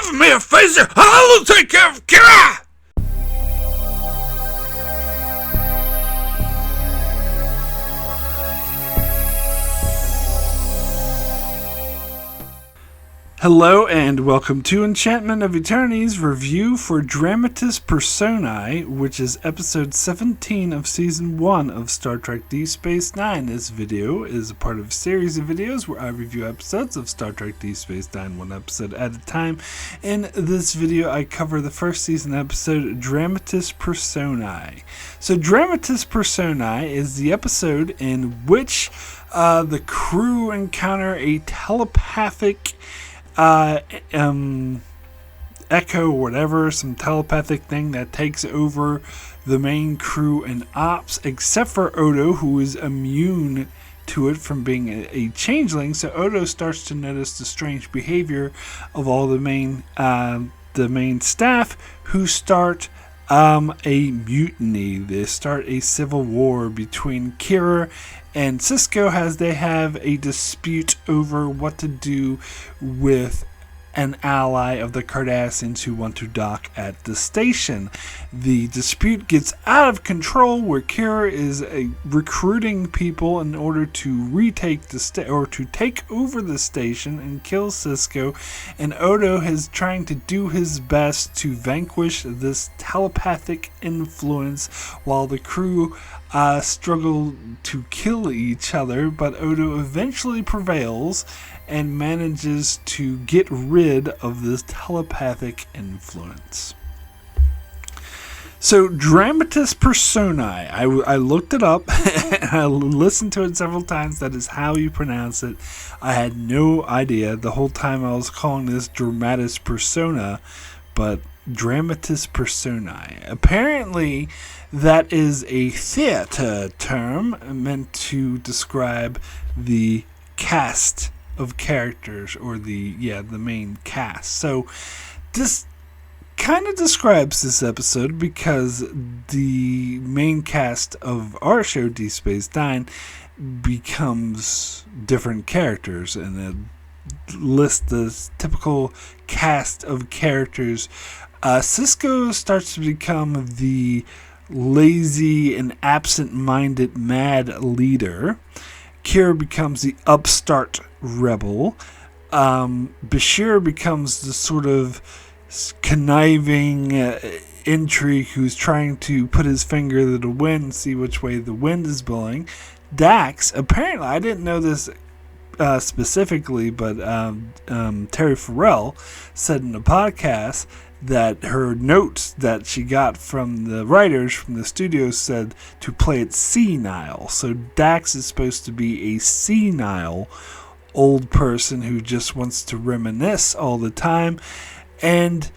Give me a phaser, I will take care of Kira! Hello and welcome to Enchantment of Eternity's review for Dramatis Personae, which is episode 17 of season 1 of Star Trek Deep Space Nine. This video is a part of a series of videos where I review episodes of Star Trek Deep Space Nine, one episode at a time. In this video, I cover the first season episode, Dramatis Personae. So Dramatis Personae is the episode in which the crew encounter a telepathic echo or whatever, some telepathic thing that takes over the main crew and ops, except for Odo, who is immune to it from being a changeling. So Odo starts to notice the strange behavior of all the main staff, who start a mutiny. They start a civil war between Kira and Sisko as they have a dispute over what to do with an ally of the Cardassians who want to dock at the station. The dispute gets out of control, where Kira is recruiting people in order to retake to take over the station and kill Sisko, and Odo is trying to do his best to vanquish this telepathic influence while the crew struggle to kill each other, but Odo eventually prevails and manages to get rid of this telepathic influence. So, Dramatis Personae, I looked it up, and I listened to it several times. That is how you pronounce it. I had no idea the whole time I was calling this Dramatis Persona, but Dramatis Personae. Apparently, that is a theater term meant to describe the cast of characters, or the main cast. So this kind of describes this episode, because the main cast of our show, Deep Space Nine, becomes different characters, and it lists the typical cast of characters. Sisko starts to become the lazy and absent-minded mad leader. Kira becomes the upstart rebel. Bashir becomes the sort of conniving intrigue who's trying to put his finger to the wind and see which way the wind is blowing. Dax, apparently, I didn't know this specifically, but Terry Farrell said in a podcast that her notes that she got from the writers from the studio said to play it senile. So Dax is supposed to be a senile old person who just wants to reminisce all the time. And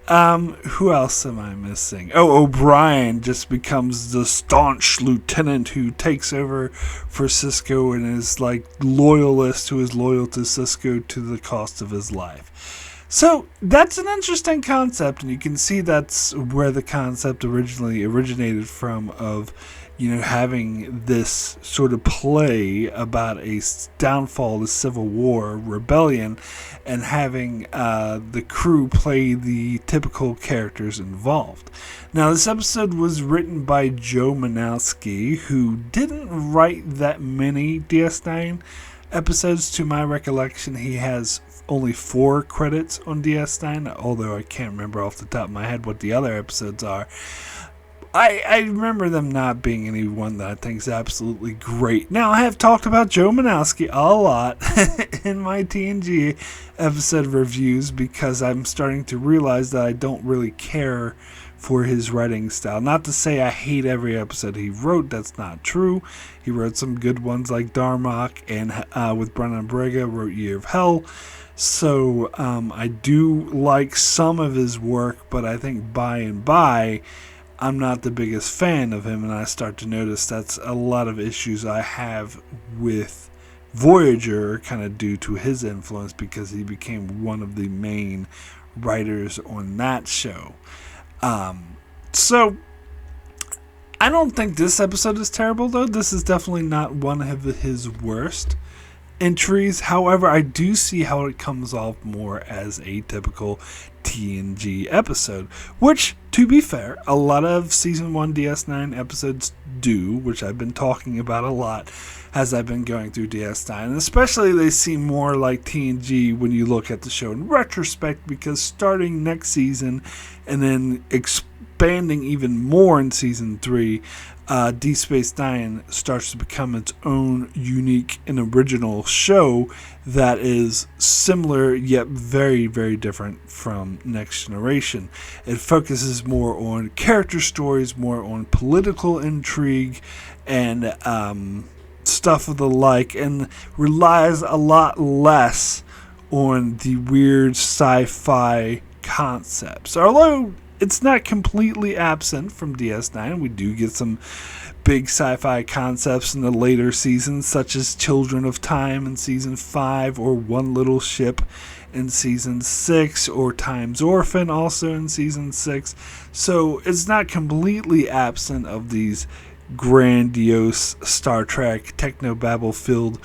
who else am I missing? Oh, O'Brien just becomes the staunch lieutenant who takes over for Sisko and is like loyalist, who is loyal to Sisko to the cost of his life. So that's an interesting concept, and you can see that's where the concept originally originated from, of, having this sort of play about a downfall, the Civil War, rebellion, and having the crew play the typical characters involved. Now, this episode was written by Joe Manowski, who didn't write that many DS9 episodes. To my recollection, he has only 4 credits on DS9, although I can't remember off the top of my head what the other episodes are. I remember them not being any one that I think is absolutely great. Now, I have talked about Joe Manowski a lot in my TNG episode reviews, because I'm starting to realize that I don't really care for his writing style. Not to say I hate every episode he wrote, that's not true. He wrote some good ones like Darmok, and with Brennan Braga wrote Year of Hell. So I do like some of his work, but I think by and by, I'm not the biggest fan of him, and I start to notice that's a lot of issues I have with Voyager, kind of due to his influence, because he became one of the main writers on that show. So I don't think this episode is terrible, though. This is definitely not one of his worst. entries. However, I do see how it comes off more as a typical TNG episode, which, to be fair, a lot of Season 1 DS9 episodes do, which I've been talking about a lot as I've been going through DS9. And especially they seem more like TNG when you look at the show in retrospect, because starting next season and then expanding even more in Season 3, Deep Space Nine starts to become its own unique and original show that is similar yet very, very different from Next Generation. It focuses more on character stories, more on political intrigue, and stuff of the like, and relies a lot less on the weird sci-fi concepts. Although it's not completely absent from DS9. We do get some big sci-fi concepts in the later seasons, such as Children of Time in Season 5, or One Little Ship in Season 6, or Time's Orphan also in Season 6. So it's not completely absent of these grandiose Star Trek technobabble filled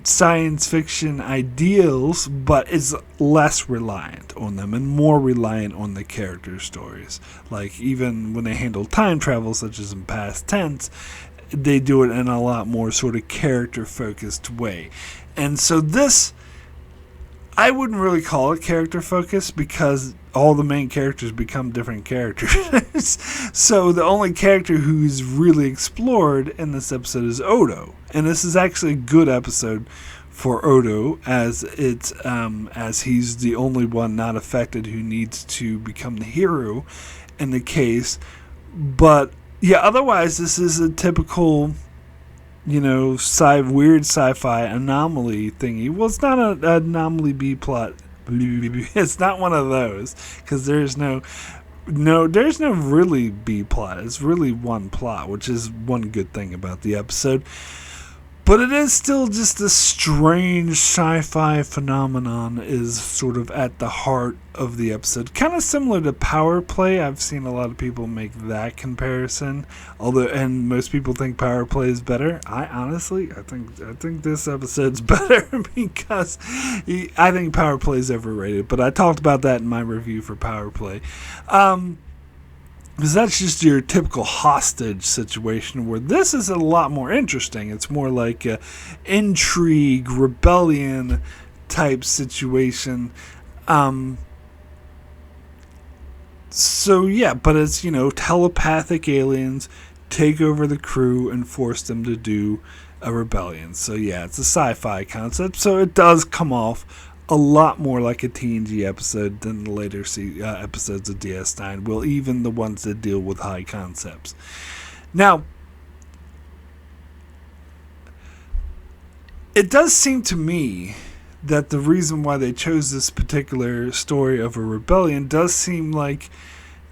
science fiction ideals, but is less reliant on them and more reliant on the character stories. Like, even when they handle time travel, such as in past tense, they do it in a lot more sort of character focused way. And so this, I wouldn't really call it character focused, because all the main characters become different characters. So the only character who's really explored in this episode is Odo. And this is actually a good episode for Odo, as it's as he's the only one not affected who needs to become the hero in the case. But yeah, otherwise this is a typical, weird sci-fi anomaly thingy. Well, it's not an anomaly B plot. It's not one of those, because there's no really B plot. It's really one plot, which is one good thing about the episode. But it is still just a strange sci-fi phenomenon is sort of at the heart of the episode. Kind of similar to Power Play. I've seen a lot of people make that comparison. And most people think Power Play is better. I think this episode's better, because I think Power Play is overrated. But I talked about that in my review for Power Play. Because that's just your typical hostage situation, where this is a lot more interesting. It's more like a intrigue, rebellion type situation. So yeah, but it's, telepathic aliens take over the crew and force them to do a rebellion. So yeah, it's a sci-fi concept. So it does come off a lot more like a TNG episode than the later episodes of DS9 will, even the ones that deal with high concepts. Now, it does seem to me that the reason why they chose this particular story of a rebellion does seem like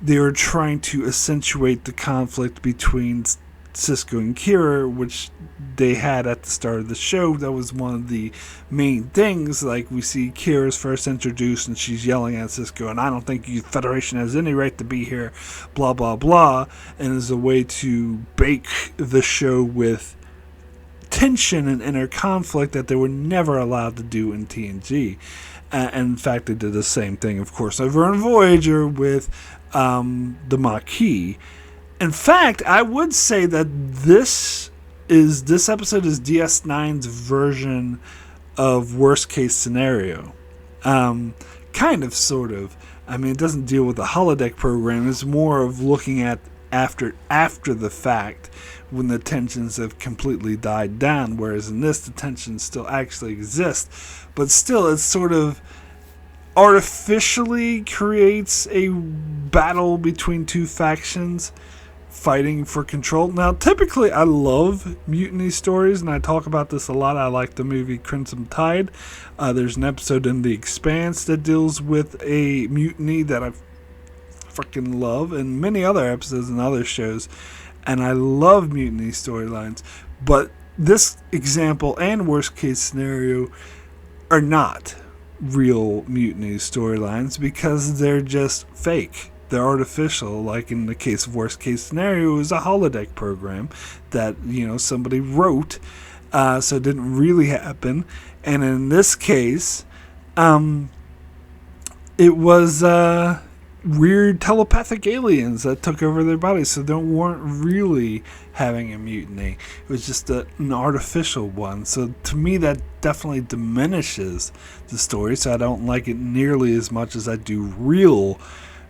they were trying to accentuate the conflict between Sisko and Kira, which they had at the start of the show. That was one of the main things. Like, we see Kira's first introduced and she's yelling at Sisko, and I don't think the Federation has any right to be here, blah blah blah, and as a way to bake the show with tension and inner conflict that they were never allowed to do in TNG. And in fact, they did the same thing, of course, over on Voyager with the Maquis. In fact, I would say that this episode is DS9's version of Worst Case Scenario. Kind of, sort of. I mean, it doesn't deal with the holodeck program. It's more of looking at after the fact, when the tensions have completely died down, whereas in this, the tensions still actually exist. But still, it's sort of artificially creates a battle between two factions fighting for control. Now, typically, I love mutiny stories, and I talk about this a lot. I like the movie Crimson Tide. There's an episode in The Expanse that deals with a mutiny that I freaking love, and many other episodes and other shows. And I love mutiny storylines. But this example and Worst Case Scenario are not real mutiny storylines, because they're just fake. They're artificial. Like in the case of Worst Case Scenario, it was a holodeck program that somebody wrote so it didn't really happen. And in this case, it was weird telepathic aliens that took over their bodies, so they weren't really having a mutiny. It was just an artificial one. So to me, that definitely diminishes the story, so I don't like it nearly as much as I do real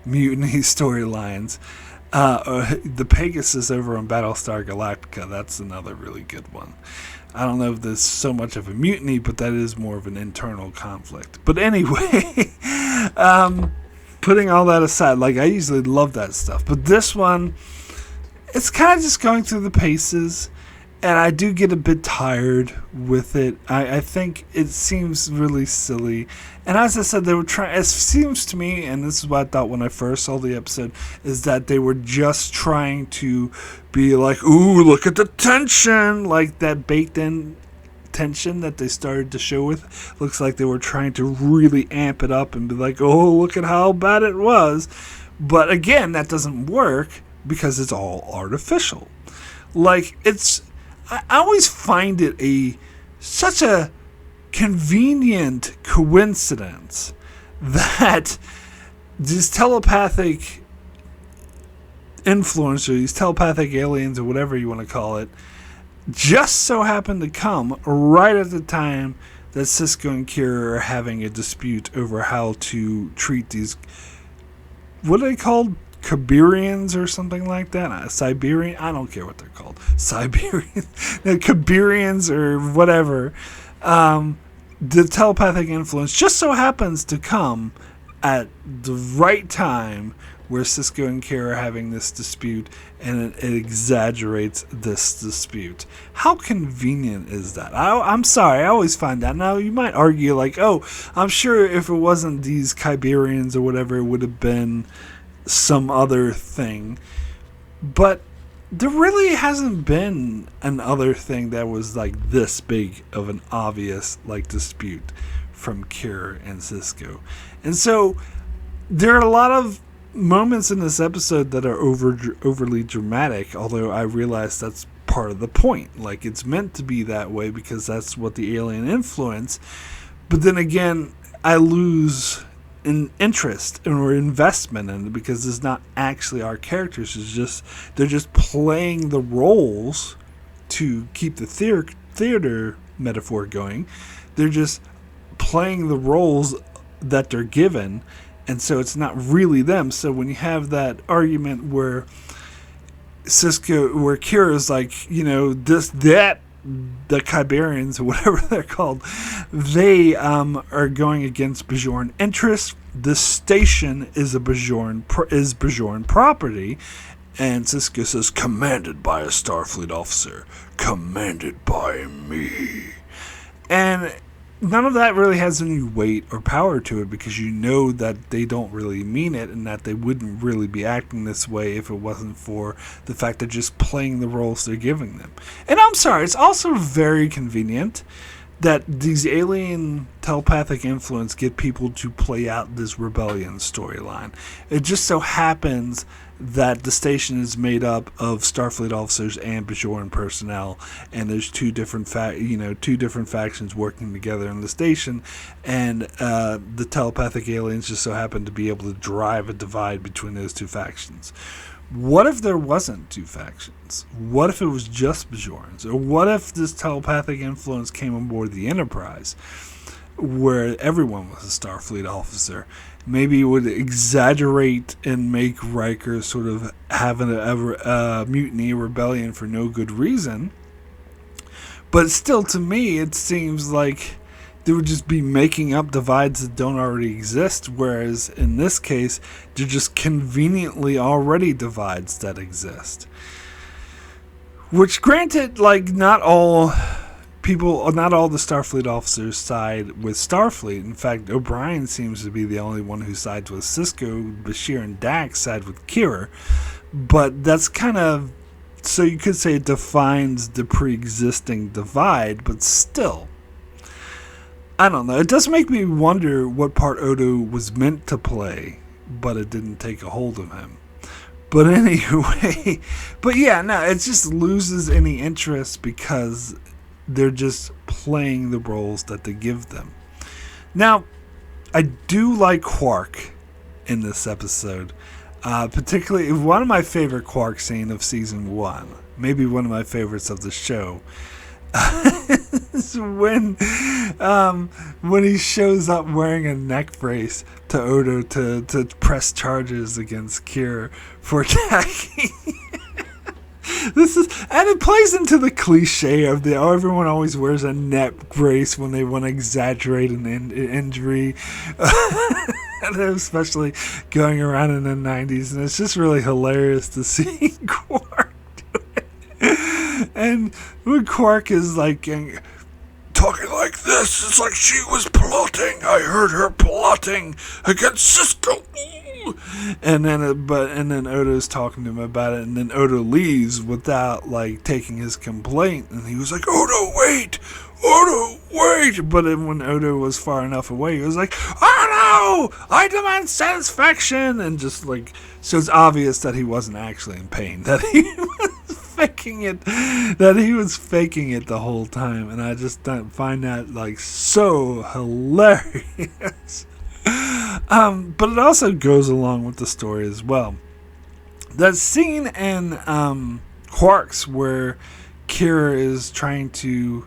mutiny storylines. The Pegasus over on Battlestar Galactica, that's another really good one. I don't know if there's so much of a mutiny, but that is more of an internal conflict. But anyway, putting all that aside, like, I usually love that stuff. But this one, it's kind of just going through the paces, and I do get a bit tired with it. I think it seems really silly. And as I said, they were trying, it seems to me, and this is what I thought when I first saw the episode, is that they were just trying to be like, ooh, look at the tension, like that baked in tension that they started to show with. Looks like they were trying to really amp it up and be like, oh, look at how bad it was. But again, that doesn't work because it's all artificial. Like, I always find it such a convenient coincidence that these telepathic influencers, these telepathic aliens, or whatever you want to call it, just so happen to come right at the time that Sisko and Kira are having a dispute over how to treat these, what are they called? Kabirians or something like that. Siberian? I don't care what they're called. Siberian? Kabirians or whatever. The telepathic influence just so happens to come at the right time where Sisko and Kira are having this dispute, and it exaggerates this dispute. How convenient is that? I'm sorry, I always find that. Now, you might argue like, oh, I'm sure if it wasn't these Kyberians or whatever, it would have been some other thing. But there really hasn't been an other thing that was like this big of an obvious like dispute from Kira and Sisko. And so there are a lot of moments in this episode that are overly dramatic, although I realize that's part of the point. Like, it's meant to be that way because that's what the alien influence. But then again, I lose an interest or investment in it because it's not actually our characters. They're just playing the roles to keep the theater metaphor going. They're just playing the roles that they're given, and so it's not really them. So when you have that argument where Kira's like, the Kyberians or whatever they're called, they are going against Bajoran interests. This station is Bajoran property, and Sisko says, commanded by a Starfleet officer, commanded by me. And none of that really has any weight or power to it because you know that they don't really mean it and that they wouldn't really be acting this way if it wasn't for the fact they're just playing the roles they're giving them. And I'm sorry, it's also very convenient that these alien telepathic influence get people to play out this rebellion storyline. It just so happens that the station is made up of Starfleet officers and Bajoran personnel, and there's two different factions working together in the station, and the telepathic aliens just so happen to be able to drive a divide between those two factions. What if there wasn't two factions? What if it was just Bajorans? Or what if this telepathic influence came on board the Enterprise, where everyone was a Starfleet officer? Maybe it would exaggerate and make Riker sort of have a mutiny, rebellion for no good reason. But still, to me, it seems like they would just be making up divides that don't already exist, whereas in this case, they're just conveniently already divides that exist. Which, granted, like, not all the Starfleet officers side with Starfleet. In fact, O'Brien seems to be the only one who sides with Sisko. Bashir and Dax side with Kira. But that's kind of, so you could say it defines the pre-existing divide, but still, I don't know. It does make me wonder what part Odo was meant to play, but it didn't take a hold of him. But anyway, it just loses any interest because they're just playing the roles that they give them. Now, I do like Quark in this episode. Particularly, one of my favorite Quark scenes of season 1, maybe one of my favorites of the show, is when he shows up wearing a neck brace to Odo to press charges against Kira for attacking. And it plays into the cliche of everyone always wears a neck brace when they want to exaggerate an injury, especially going around in the 90s, and it's just really hilarious to see Quark do it. And when Quark is like talking like this, it's like she was plotting. I heard her plotting against Cisco. And then Odo's talking to him about it, and then Odo leaves without like taking his complaint, and he was like, Odo, wait! But then when Odo was far enough away, he was like, oh no! I demand satisfaction! And just like, so it's obvious that he wasn't actually in pain, that he was faking it, the whole time, and I just find that like so hilarious. But it also goes along with the story as well. That scene in Quark's where Kira is trying to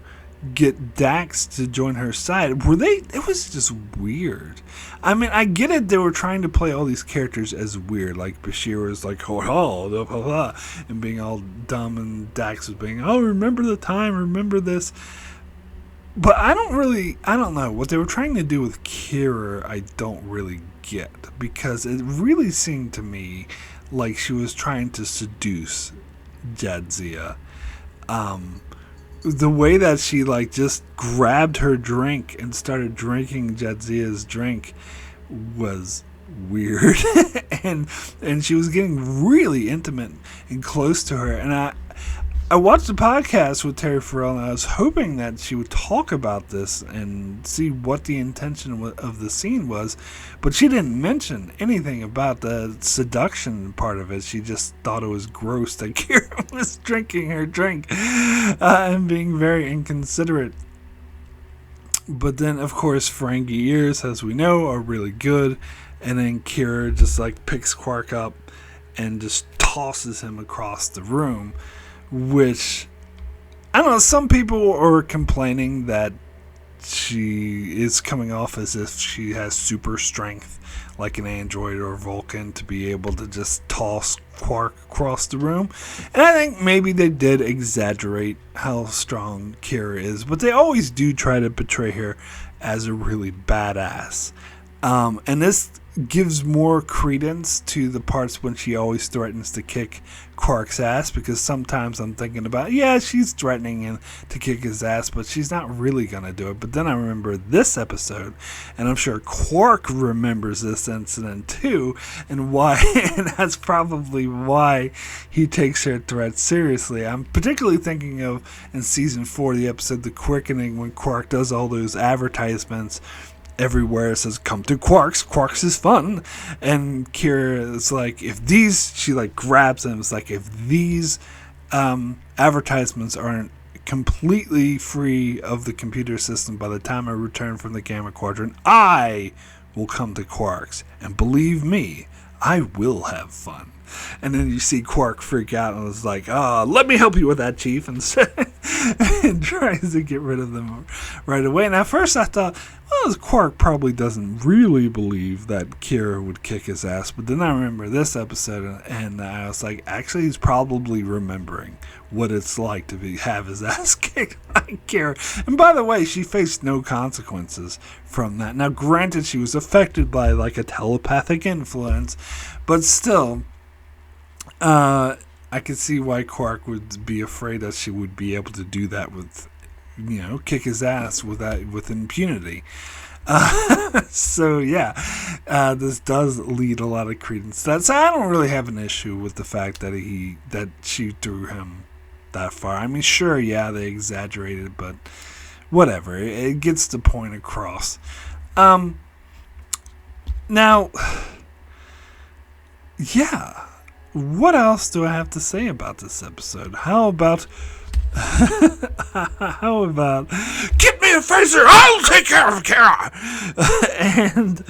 get Dax to join her side, it was just weird. I mean, I get it, they were trying to play all these characters as weird, like Bashir was like, blah, blah, blah, and being all dumb, and Dax was being, remember the time, remember this. But I don't know. What they were trying to do with Kira, I don't really get. Because it really seemed to me like she was trying to seduce Jadzia. The way that she like just grabbed her drink and started drinking Jadzia's drink was weird. and she was getting really intimate and close to her. And I watched the podcast with Terry Farrell, and I was hoping that she would talk about this and see what the intention of the scene was, but she didn't mention anything about the seduction part of it. She just thought it was gross that Kira was drinking her drink and being very inconsiderate. But then, of course, Ferengi ears, as we know, are really good, and then Kira just like picks Quark up and just tosses him across the room. Which, I don't know, some people are complaining that she is coming off as if she has super strength, like an android or Vulcan, to be able to just toss Quark across the room. And I think maybe they did exaggerate how strong Kira is, but they always do try to portray her as a really badass. And this gives more credence to the parts when she always threatens to kick Quark's ass, because sometimes I'm thinking about, she's threatening him to kick his ass, but she's not really going to do it. But then I remember this episode, and I'm sure Quark remembers this incident too, and why, and that's probably why he takes her threat seriously. I'm particularly thinking of in season 4, the episode The Quickening, when Quark does all those advertisements everywhere. It says, come to Quark's is fun. And Kira is like, she like grabs him. It's like, if these advertisements aren't completely free of the computer system by the time I return from the Gamma Quadrant, I will come to Quark's. And believe me, I will have fun. And then you see Quark freak out and is like, let me help you with that, Chief, and tries to get rid of them right away. And at first I thought, Quark probably doesn't really believe that Kira would kick his ass. But then I remember this episode, and I was like, actually, he's probably remembering what it's like to have his ass kicked by Kira. And by the way, she faced no consequences from that. Now, granted, she was affected by like a telepathic influence, but still, I could see why Quark would be afraid that she would be able to do that with, kick his ass with impunity. So yeah, this does lead a lot of credence to that. So I don't really have an issue with the fact that she threw him that far. I mean, sure, yeah, they exaggerated, but whatever. It gets the point across. Now, yeah. What else do I have to say about this episode? How about How about, get me a phaser, I'll take care of Kara! And,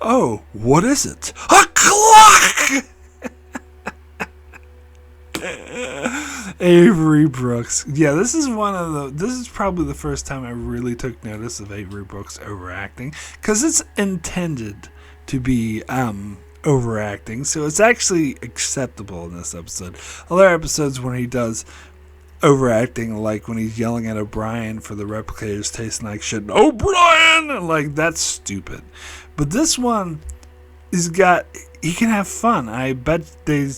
oh, what is it? A clock! Avery Brooks. Yeah, this is probably the first time I really took notice of Avery Brooks overacting, because it's intended to be overacting, so it's actually acceptable in this episode. Other episodes when he does overacting, like when he's yelling at O'Brien for the replicators tasting like shit, O'Brien! Like, that's stupid. But this one, he can have fun. I bet they,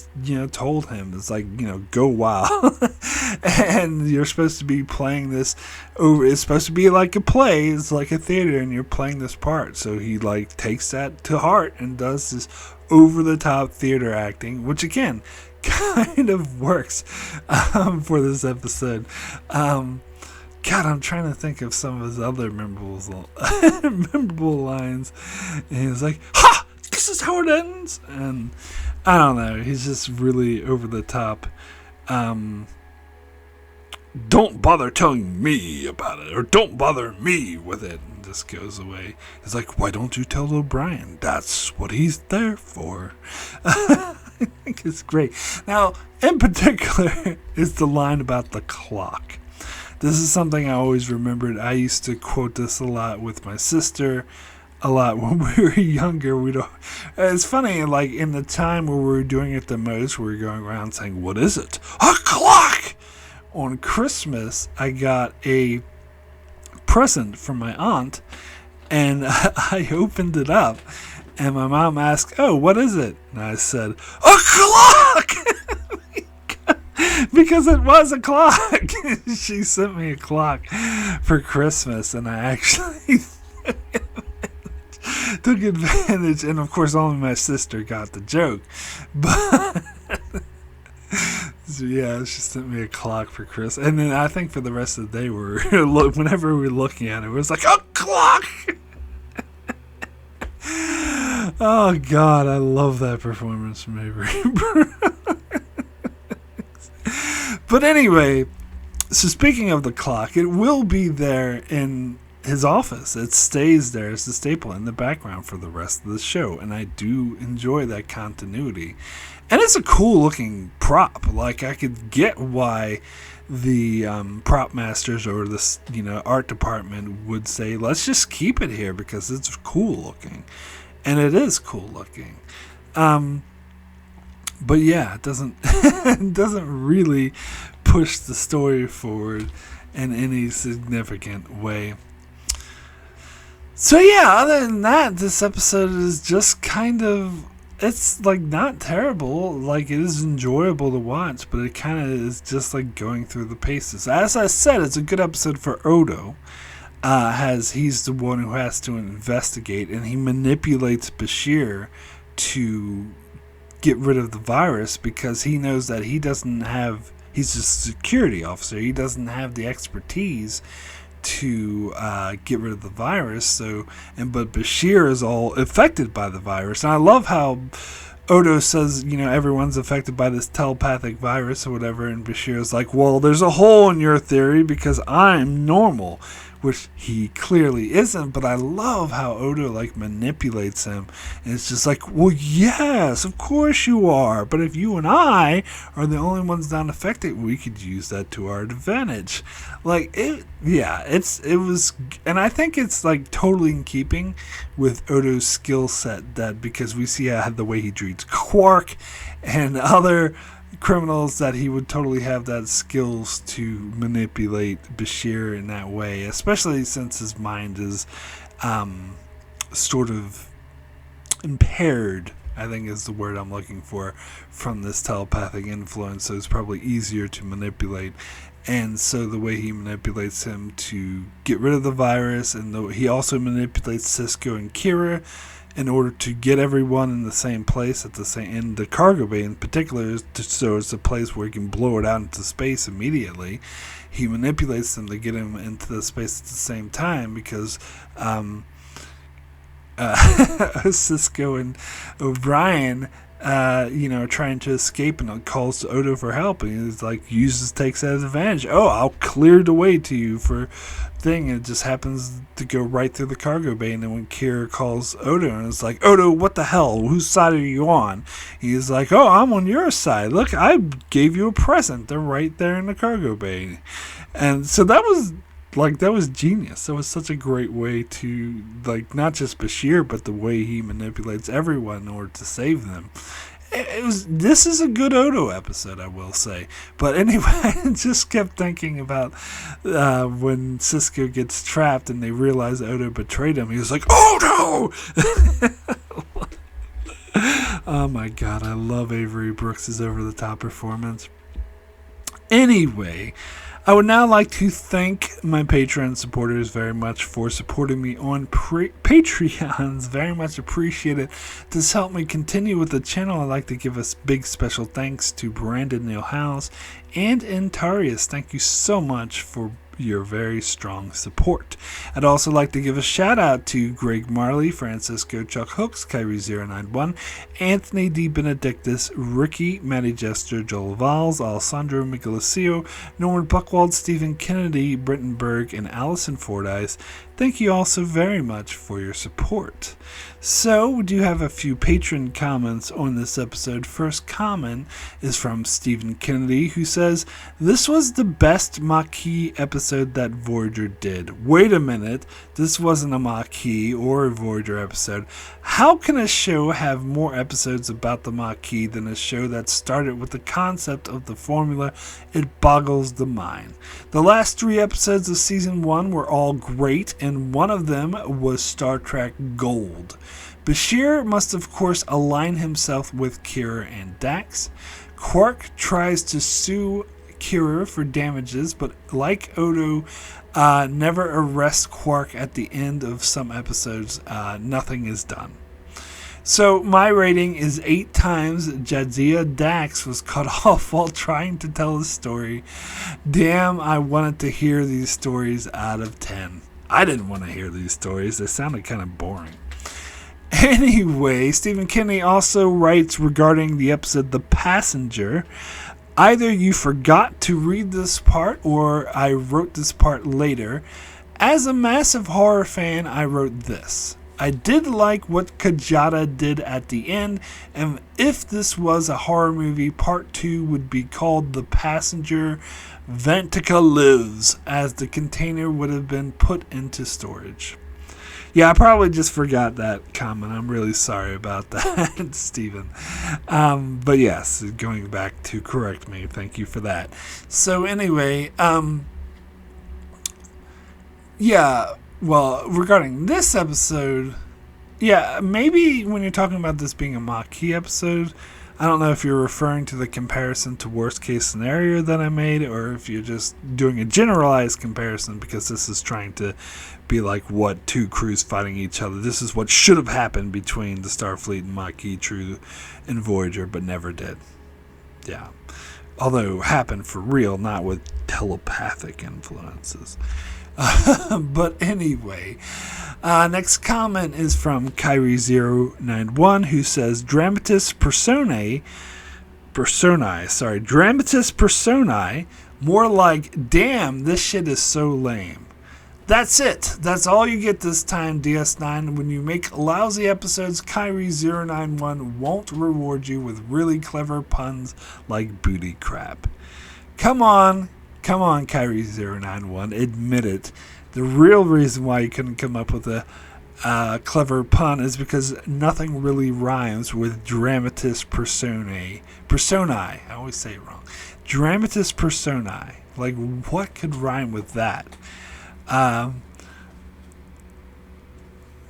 told him, it's like, go wild. And you're supposed to be playing this over, it's supposed to be like a play, it's like a theater, and you're playing this part. So he, takes that to heart and does this over-the-top theater acting, which, again, kind of works for this episode. God, I'm trying to think of some of his other memorable lines. And he was like, ha! This is how it ends. And I don't know, he's just really over the top. Don't bother telling me about it, or don't bother me with it. And just goes away. He's like, why don't you tell O'Brien? That's what he's there for. I think it's great. Now, in particular, is the line about the clock. This is something I always remembered. I used to quote this a lot with my sister. A lot when we were younger. It's funny, in the time where we were doing it the most, we were going around saying, what is it? A clock! On Christmas, I got a present from my aunt, and I opened it up, and my mom asked, oh, what is it? And I said, a clock! Because it was a clock. She sent me a clock for Christmas, and I actually took advantage, and of course only my sister got the joke, but so yeah, she sent me a clock for Christmas, and then I think for the rest of the day whenever we were looking at it, it was like, a clock! Oh God, I love that performance from Avery Brooks. But anyway, so speaking of the clock, it will be there in his office. It stays there as the staple in the background for the rest of the show, and I do enjoy that continuity. And it's a cool looking prop. I could get why the prop masters or the art department would say, let's just keep it here because it's cool looking, and it is cool looking. But yeah, it doesn't it doesn't really push the story forward in any significant way. So yeah, other than that, this episode is just kind of, it's not terrible. It is enjoyable to watch, but it kind of is just going through the paces. As I said, it's a good episode for Odo. He's the one who has to investigate, and he manipulates Bashir to get rid of the virus because he knows that he's a security officer. He doesn't have the expertise to get rid of the virus. But Bashir is all affected by the virus. And I love how Odo says, everyone's affected by this telepathic virus or whatever, and Bashir is like, well, there's a hole in your theory because I'm normal, which he clearly isn't. But I love how Odo manipulates him, and it's just well, yes, of course you are, but if you and I are the only ones not affected, we could use that to our advantage. It was, and I think it's totally in keeping with Odo's skill set, that because we see the way he treats Quark and other criminals, that he would totally have that skills to manipulate Bashir in that way, especially since his mind is sort of impaired, I think is the word I'm looking for, from this telepathic influence, so it's probably easier to manipulate. And so the way he manipulates him to get rid of the virus, and he also manipulates Cisco and Kira in order to get everyone in the same place in the cargo bay in particular, so it's a place where he can blow it out into space immediately. He manipulates them to get him into the space at the same time because Cisco and O'Brien trying to escape, and it calls Odo for help, and he's like, takes that as advantage. Oh, I'll clear the way to you for thing, and it just happens to go right through the cargo bay. And then when Kira calls Odo, and it's like, Odo, what the hell? Whose side are you on? He's like, oh, I'm on your side. Look, I gave you a present. They're right there in the cargo bay. And so that was genius. That was such a great way to, not just Bashir, but the way he manipulates everyone in order to save them. This is a good Odo episode, I will say. But anyway, I just kept thinking about when Sisko gets trapped and they realize Odo betrayed him. He was like, Odo! Oh my God, I love Avery Brooks' over-the-top performance. Anyway, I would now like to thank my Patreon supporters very much for supporting me on Patreons. Very much appreciate it. This helped me continue with the channel. I'd like to give a big special thanks to Brandon Neil House and Intarius. Thank you so much for your very strong support. I'd also like to give a shout out to Greg Marley, Francisco Chuck Hooks, Kyrie091, Anthony D. Benedictus, Ricky, Matty Jester, Joel Valls, Alessandro Michelosio, Norman Buckwald, Stephen Kennedy, Britton Berg, and Allison Fordyce. Thank you all so very much for your support. So, we do have a few patron comments on this episode. First comment is from Stephen Kennedy, who says, this was the best Maquis episode that Voyager did. Wait a minute, this wasn't a Maquis or a Voyager episode. How can a show have more episodes about the Maquis than a show that started with the concept of the formula? It boggles the mind. The last 3 episodes of Season 1 were all great, and one of them was Star Trek Gold. Bashir must of course align himself with Kira and Dax. Quark tries to sue Kira for damages, but like Odo, never arrests Quark at the end of some episodes. Nothing is done. So my rating is 8 times Jadzia Dax was cut off while trying to tell a story. Damn, I wanted to hear these stories out of 10. I didn't want to hear these stories. They sounded kind of boring. Anyway, Stephen Kennedy also writes regarding the episode The Passenger. Either you forgot to read this part or I wrote this part later. As a massive horror fan, I wrote this. I did like what Kajata did at the end, and if this was a horror movie, part 2 would be called The Passenger Ventica Lives, as the container would have been put into storage. Yeah, I probably just forgot that comment. I'm really sorry about that, Stephen. But yes, going back to correct me, thank you for that. So anyway, yeah, well, regarding this episode, yeah, maybe when you're talking about this being a Maquis episode, I don't know if you're referring to the comparison to worst case scenario that I made, or if you're just doing a generalized comparison, because this is trying to be like what 2 crews fighting each other. This is what should have happened between the Starfleet and Maquis crew and Voyager, but never did. Yeah. Although happened for real, not with telepathic influences. But anyway, next comment is from Kyrie091, who says Dramatis Personae, Dramatis Personae, more like, damn, this shit is so lame. That's it. That's all you get this time, DS9. When you make lousy episodes, Kyrie091 won't reward you with really clever puns like booty crap. Come on, Kyrie091, admit it. The real reason why you couldn't come up with a clever pun is because nothing really rhymes with Dramatis Personae. I always say it wrong. Dramatis Personae. Like, what could rhyme with that?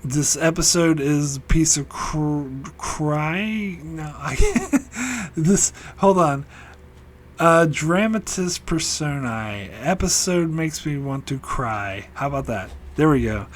This episode is a piece of cry. No, hold on. Dramatis Personae. Episode makes me want to cry. How about that? There we go.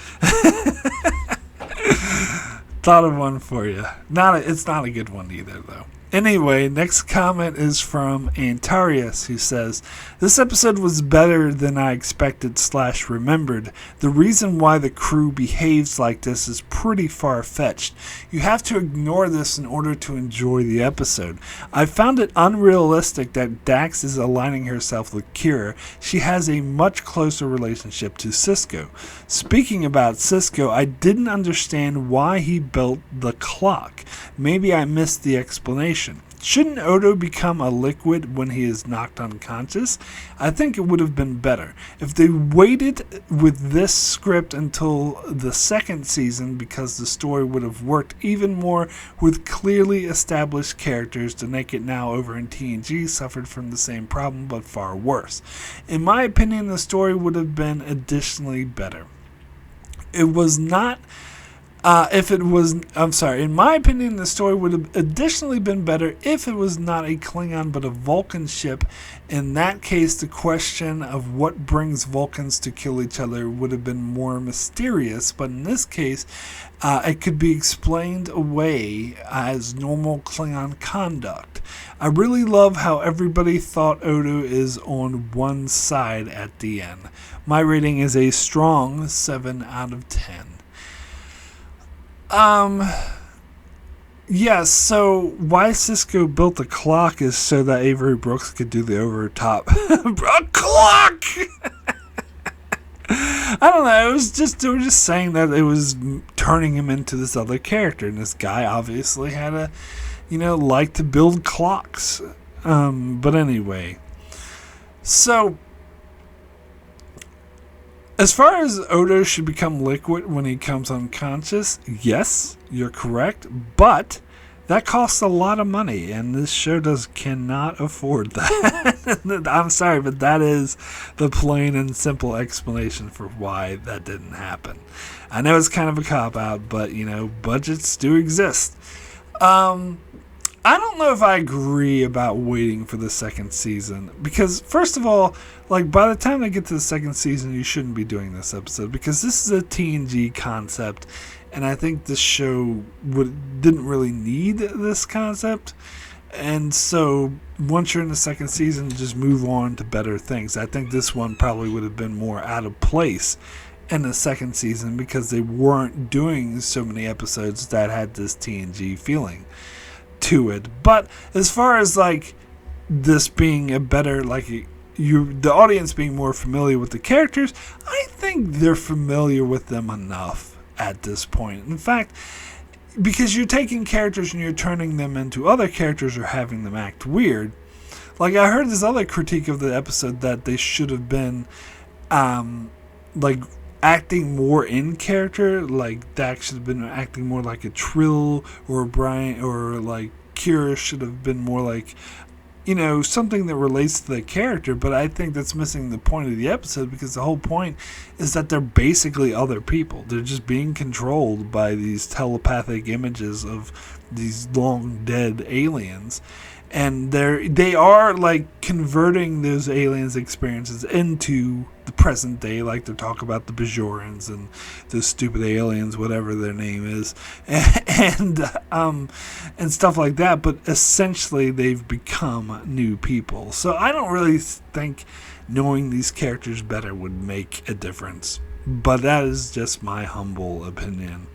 Thought of one for you. It's not a good one either, though. Anyway, next comment is from Antarius, who says, "This episode was better than I expected / remembered. The reason why the crew behaves like this is pretty far-fetched. You have to ignore this in order to enjoy the episode. I found it unrealistic that Dax is aligning herself with Kira. She has a much closer relationship to Sisko. Speaking about Sisko, I didn't understand why he built the clock. Maybe I missed the explanation. Shouldn't Odo become a liquid when he is knocked unconscious? I think it would have been better if they waited with this script until the second season, because the story would have worked even more with clearly established characters. To make it now over in TNG suffered from the same problem but far worse. In my opinion, the story would have been additionally better. In my opinion, the story would have additionally been better if it was not a Klingon but a Vulcan ship. In that case, the question of what brings Vulcans to kill each other would have been more mysterious, but in this case, it could be explained away as normal Klingon conduct. I really love how everybody thought Odo is on one side at the end. My rating is a strong 7 out of 10. Yes, so why Sisko built the clock is so that Avery Brooks could do the over-top clock! I don't know, they were just saying that it was turning him into this other character, and this guy obviously had a, like to build clocks. But anyway, so as far as Odo should become liquid when he comes unconscious, yes, you're correct, but that costs a lot of money, and this show cannot afford that. I'm sorry, but that is the plain and simple explanation for why that didn't happen. I know it's kind of a cop-out, but, budgets do exist. I don't know if I agree about waiting for the second season, because first of all, by the time they get to the second season, you shouldn't be doing this episode, because this is a TNG concept, and I think this show didn't really need this concept. And so once you're in the second season, just move on to better things. I think this one probably would have been more out of place in the second season, because they weren't doing so many episodes that had this TNG feeling to it. But as far as this being a better, the audience being more familiar with the characters, I think they're familiar with them enough at this point. In fact, because you're taking characters and you're turning them into other characters or having them act weird. I heard this other critique of the episode that they should have been acting more in character. Dax should have been acting more like a Trill, or Brian, or Kira should have been more something that relates to the character. But I think that's missing the point of the episode, because the whole point is that they're basically other people. They're just being controlled by these telepathic images of these long dead aliens. And they are converting those aliens' experiences into the present day, they talk about the Bajorans and those stupid aliens, whatever their name is, and stuff like that. But essentially, they've become new people. So I don't really think knowing these characters better would make a difference. But that is just my humble opinion.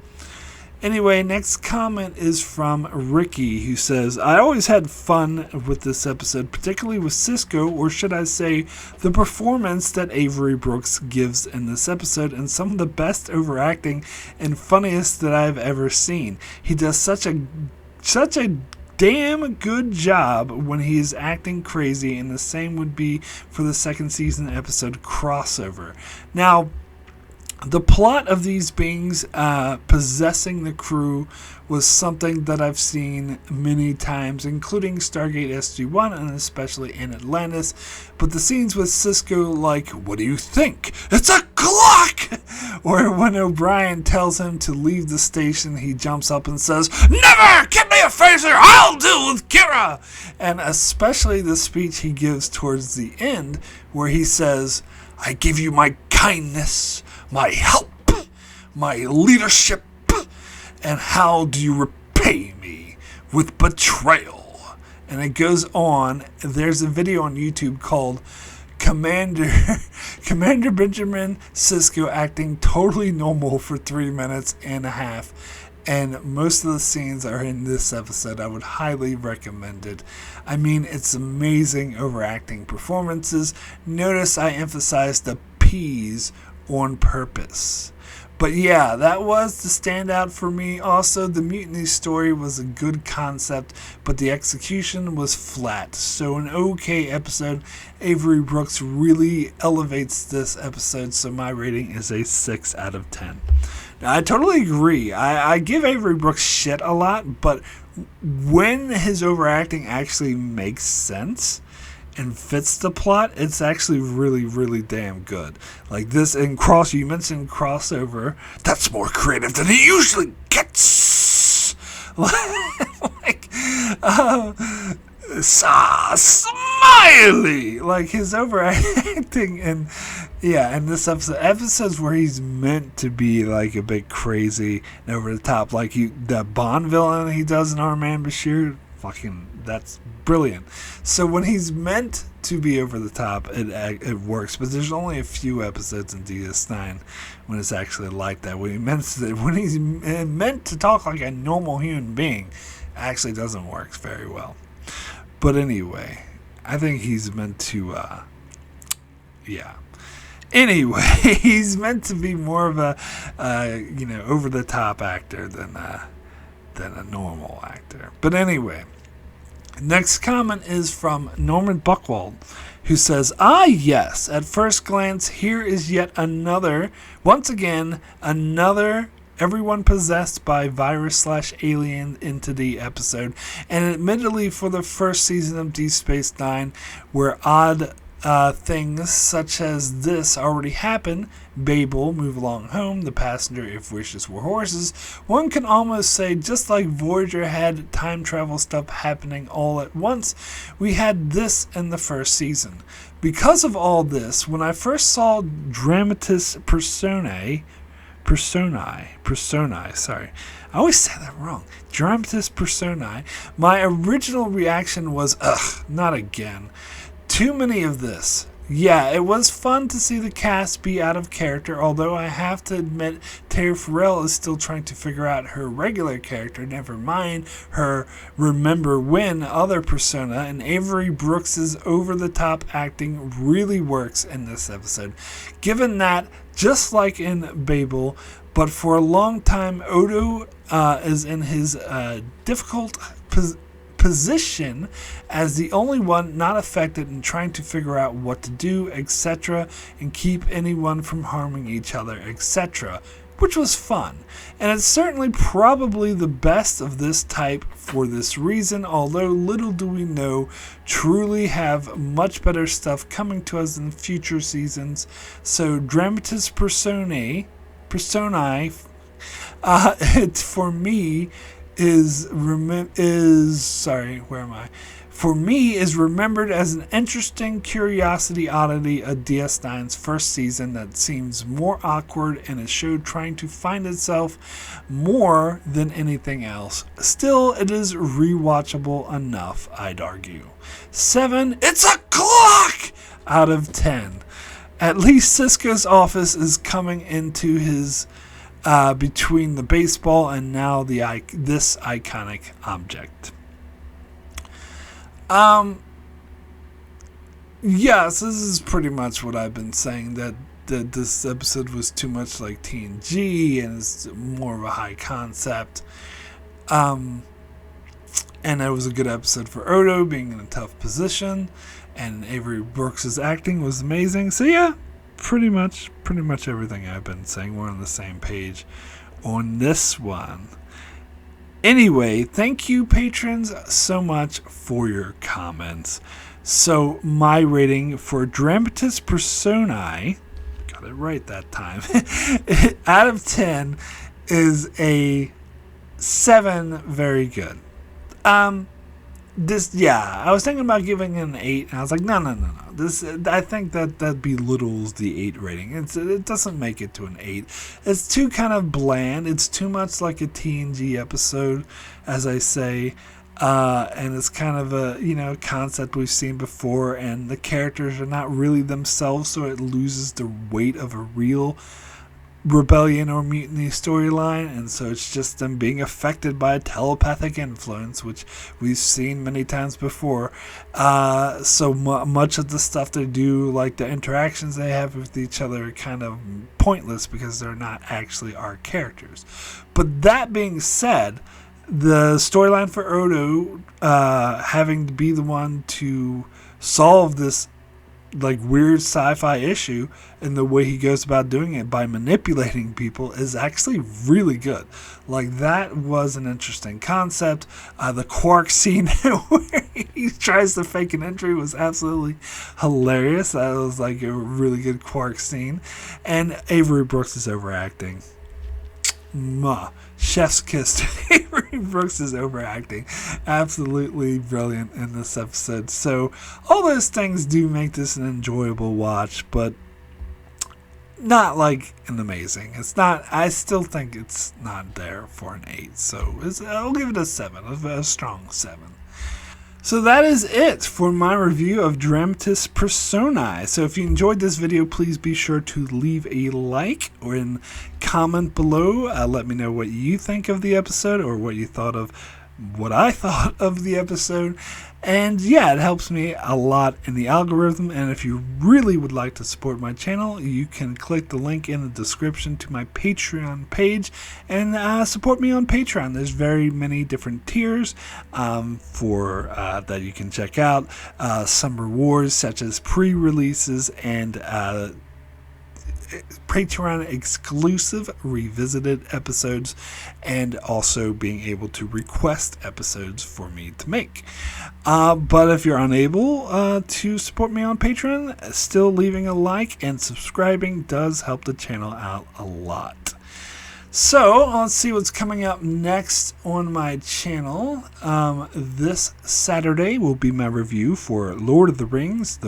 Anyway, next comment is from Ricky, who says, I always had fun with this episode, particularly with Sisko, or should I say, the performance that Avery Brooks gives in this episode, and some of the best overacting and funniest that I've ever seen. He does such a damn good job when he is acting crazy, and the same would be for the second season episode Crossover. Now, the plot of these beings possessing the crew was something that I've seen many times, including Stargate SG-1 and especially in Atlantis. But the scenes with Sisko, what do you think? It's a clock! Or when O'Brien tells him to leave the station, he jumps up and says, Never! Give me a phaser! I'll deal with Kira! And especially the speech he gives towards the end, where he says, I give you my kindness, my help, my leadership, and how do you repay me? With betrayal. And it goes on. There's a video on YouTube called Commander Benjamin Sisko acting totally normal for 3.5 minutes. And most of the scenes are in this episode. I would highly recommend it. I mean, it's amazing overacting performances. Notice I emphasized the P's on purpose. But yeah, that was the standout for me. Also, the Mutiny story was a good concept, but the execution was flat. So an okay episode. Avery Brooks really elevates this episode, so my rating is a 6 out of 10. Now, I totally agree. I give Avery Brooks shit a lot, but when his overacting actually makes sense and fits the plot, it's actually really, really damn good. Like this in you mentioned crossover. That's more creative than he usually gets. Smiley! Like his overacting and this episodes where he's meant to be like a bit crazy and over the top, like the Bond villain he does in Our Man Bashir, that's brilliant. So when he's meant to be over the top, it works. But there's only a few episodes in DS9 when it's actually like that. When he's meant to talk like a normal human being, it actually doesn't work very well. But anyway, I think he's meant to. Anyway, he's meant to be more of a over the top actor than a normal actor. But anyway. Next comment is from Norman Buckwald, who says, yes, at first glance, here is yet another everyone possessed by virus/alien entity episode, and admittedly for the first season of Deep Space Nine, where odd things such as this already happen. Babel, move along home, the passenger if wishes were horses. One can almost say, just like Voyager had time travel stuff happening all at once, we had this in the first season. Because of all this, when I first saw Dramatis Personae, sorry. I always say that wrong. Dramatis Personae, my original reaction was, not again. Too many of this. Yeah, it was fun to see the cast be out of character, although I have to admit Terry Farrell is still trying to figure out her regular character, never mind her Remember When other persona, and Avery Brooks' over-the-top acting really works in this episode. Given that, just like in Babel, but for a long time, Odo is in his difficult position as the only one not affected and trying to figure out what to do, etc., and keep anyone from harming each other, etc., which was fun. And it's certainly probably the best of this type for this reason, although little do we know, truly have much better stuff coming to us in future seasons. So Dramatis Personae, for me, is remembered as an interesting curiosity oddity of DS9's first season that seems more awkward and a show trying to find itself more than anything else. Still, it is rewatchable enough, I'd argue. 7, it's a clock out of 10. At least Sisko's office is coming into his between the baseball and now this iconic object. Yes, this is pretty much what I've been saying, that this episode was too much like TNG and it's more of a high concept. And it was a good episode for Odo being in a tough position, and Avery Brooks' acting was amazing. So yeah, pretty much everything I've been saying. We're on the same page on this one. Anyway, thank you, patrons, so much for your comments. So my rating for Dramatis Personae, got it right that time, out of 10 is a 7. Very good. I was thinking about giving it an 8, and I was like, no. I think that belittles the 8 rating. It doesn't make it to an 8. It's too kind of bland. It's too much like a TNG episode, as I say. and it's kind of a concept we've seen before, and the characters are not really themselves, so it loses the weight of a real rebellion or mutiny storyline, and so it's just them being affected by a telepathic influence, which we've seen many times before. So much of the stuff they do, like the interactions they have with each other, are kind of pointless because they're not actually our characters. But that being said, the storyline for Odo having to be the one to solve this like weird sci-fi issue, and the way he goes about doing it by manipulating people is actually really good. Like, that was an interesting concept. The Quark scene where he tries to fake an injury was absolutely hilarious. That was like a really good Quark scene. And Avery Brooks is overacting. Chef's kiss. Avery Brooks is overacting. Absolutely brilliant in this episode. So all those things do make this an enjoyable watch, but not like an amazing. It's not. I still think it's not there for an 8. So I'll give it a 7, a strong 7. So that is it for my review of Dramatis Personae. So if you enjoyed this video, please be sure to leave a like or comment below. Let me know what you think of the episode, or what you thought of what I thought of the episode. And yeah, it helps me a lot in the algorithm. And if you really would like to support my channel, you can click the link in the description to my Patreon page and support me on Patreon. There's very many different tiers for that you can check out. Some rewards such as pre-releases and Patreon exclusive revisited episodes, and also being able to request episodes for me to make. But if you're unable to support me on Patreon, still leaving a like and subscribing does help the channel out a lot. So let's see what's coming up next on my channel. This Saturday will be my review for Lord of the Rings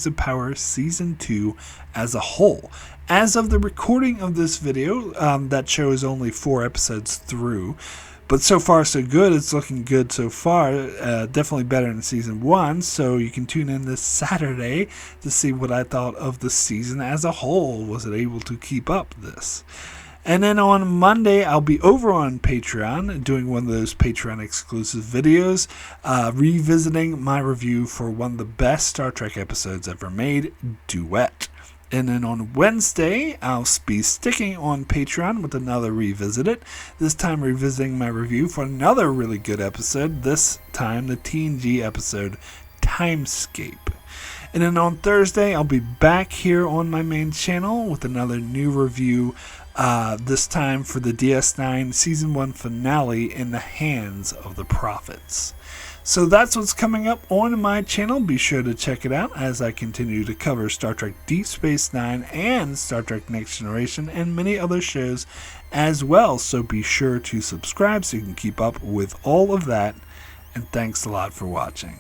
of Power Season 2 as a whole. As of the recording of this video, that show is only 4 episodes through. But so far so good. It's looking good so far. Definitely better than Season 1. So you can tune in this Saturday to see what I thought of the season as a whole. Was it able to keep up this? And then on Monday, I'll be over on Patreon doing one of those Patreon exclusive videos, revisiting my review for one of the best Star Trek episodes ever made, Duet. And then on Wednesday, I'll be sticking on Patreon with another Revisited, this time revisiting my review for another really good episode, this time the TNG episode, Timescape. And then on Thursday, I'll be back here on my main channel with another new review, this time for the DS9 Season 1 finale, In the Hands of the Prophets. So that's what's coming up on my channel. Be sure to check it out as I continue to cover Star Trek Deep Space Nine and Star Trek Next Generation and many other shows as well. So be sure to subscribe so you can keep up with all of that. And thanks a lot for watching.